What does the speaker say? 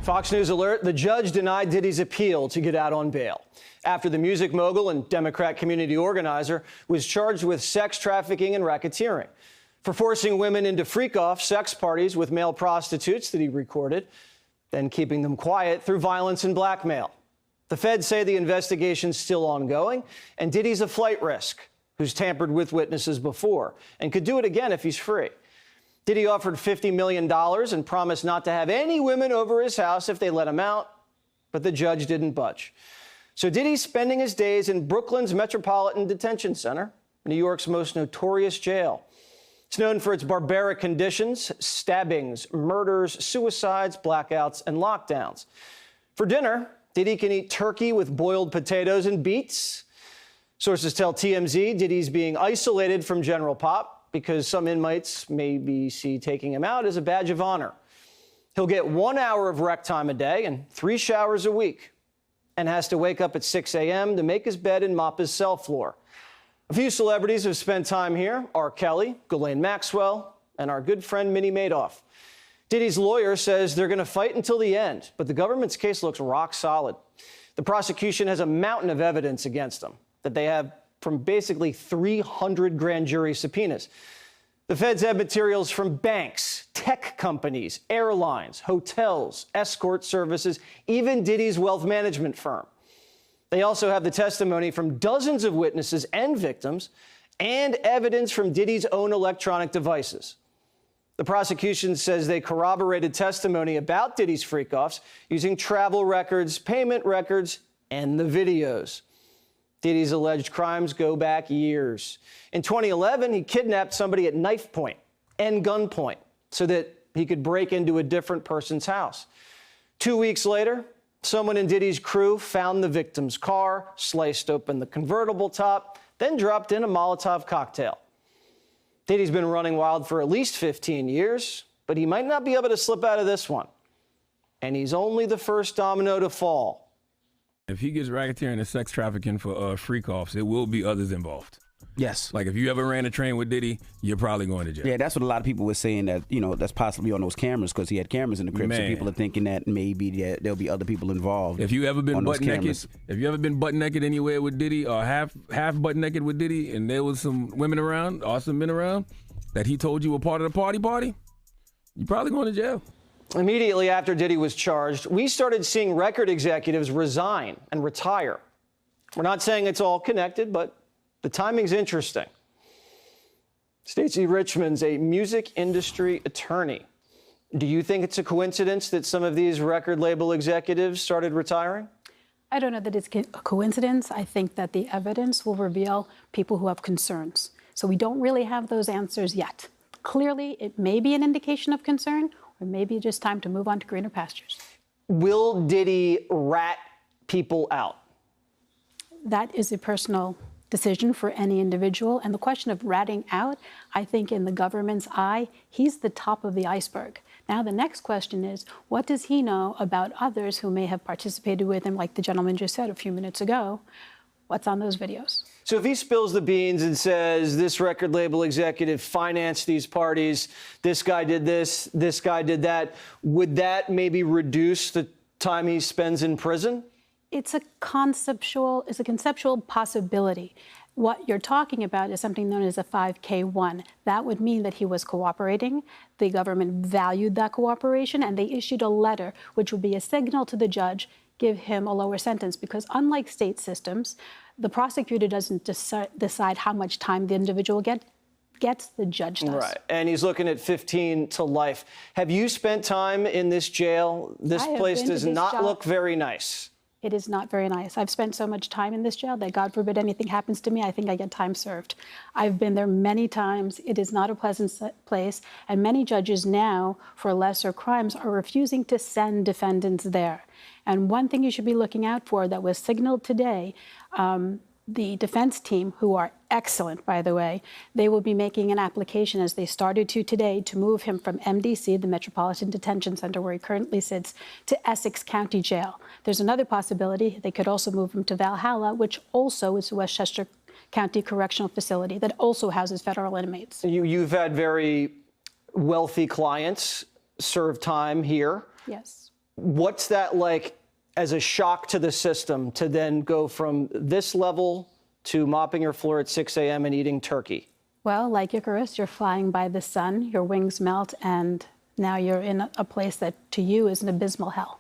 Fox News alert, the judge denied Diddy's appeal to get out on bail after the music mogul and Democrat community organizer was charged with sex trafficking and racketeering for forcing women into freak-off sex parties with male prostitutes that he recorded, then keeping them quiet through violence and blackmail. The feds say the investigation's still ongoing, and Diddy's a flight risk who's tampered with witnesses before and could do it again if he's free. Diddy offered $50 million and promised not to have any women over his house if they let him out, but the judge didn't budge. So Diddy's spending his days in Brooklyn's Metropolitan Detention Center, New York's most notorious jail. It's known for its barbaric conditions, stabbings, murders, suicides, blackouts, and lockdowns. For dinner, Diddy can eat turkey with boiled potatoes and beets. Sources tell TMZ Diddy's being isolated from General Pop because some inmates maybe see taking him out as a badge of honor. He'll get 1 hour of rec time a day and 3 showers a week, and has to wake up at 6 a.m. to make his bed and mop his cell floor. A few celebrities have spent time here: R. Kelly, Ghislaine Maxwell, and our good friend Minnie Madoff. Diddy's lawyer says they're going to fight until the end, but the government's case looks rock solid. The prosecution has a mountain of evidence against them that they have from basically 300 grand jury subpoenas. The feds have materials from banks, tech companies, airlines, hotels, escort services, even Diddy's wealth management firm. They also have the testimony from dozens of witnesses and victims and evidence from Diddy's own electronic devices. The prosecution says they corroborated testimony about Diddy's freak-offs using travel records, payment records, and the videos. Diddy's alleged crimes go back years. In 2011, he kidnapped somebody at knife point and gunpoint so that he could break into a different person's house. 2 weeks later, someone in Diddy's crew found the victim's car, sliced open the convertible top, then dropped in a Molotov cocktail. Diddy's been running wild for at least 15 years, but he might not be able to slip out of this one. And he's only the first domino to fall. If he gets racketeering and sex trafficking for freak-offs, it will be others involved. Yes. Like if you ever ran a train with Diddy, you're probably going to jail. Yeah, that's what a lot of people were saying, that, you know, that's possibly on those cameras because he had cameras in the crib. So people are thinking that maybe there'll be other people involved. If you ever been butt naked anywhere with Diddy, or half butt naked with Diddy, and there was some women around or some men around that he told you were part of the party, you're probably going to jail. Immediately after Diddy was charged, we started seeing record executives resign and retire. We're not saying it's all connected, but the timing's interesting. Stacey Richmond's a music industry attorney. Do you think it's a coincidence that some of these record label executives started retiring? I don't know that it's a coincidence. I think that the evidence will reveal people who have concerns. So we don't really have those answers yet. Clearly, it may be an indication of concern, or maybe just time to move on to greener pastures. Will Diddy rat people out? That is a personal decision for any individual. And the question of ratting out, I think in the government's eye, he's the top of the iceberg. Now, the next question is, what does he know about others who may have participated with him, like the gentleman just said a few minutes ago? What's on those videos? So if he spills the beans and says this record label executive financed these parties, this guy did this guy did that, would that maybe reduce the time he spends in prison? It's a conceptual possibility. What you're talking about is something known as a 5K1. That would mean that he was cooperating. The government valued that cooperation, and they issued a letter, which would be a signal to the judge, give him a lower sentence. Because unlike state systems, the prosecutor doesn't decide how much time the individual gets, the judge does. Right, and he's looking at 15 to life. Have you spent time in this jail? This place does not look very nice. It is not very nice. I've spent so much time in this jail that, God forbid anything happens to me, I think I get time served. I've been there many times. It is not a pleasant place, and many judges now, for lesser crimes, are refusing to send defendants there. And one thing you should be looking out for that was signaled today, the defense team, who are excellent, by the way, they will be making an application, as they started to today, to move him from MDC, the Metropolitan Detention Center, where he currently sits, to Essex County Jail. There's another possibility. They could also move him to Valhalla, which also is Westchester County Correctional Facility that also houses federal inmates. You've had very wealthy clients serve time here. Yes. What's that like as a shock to the system to then go from this level to mopping your floor at 6 a.m. and eating turkey? Well, like Icarus, you're flying by the sun, your wings melt, and now you're in a place that to you is an abysmal hell.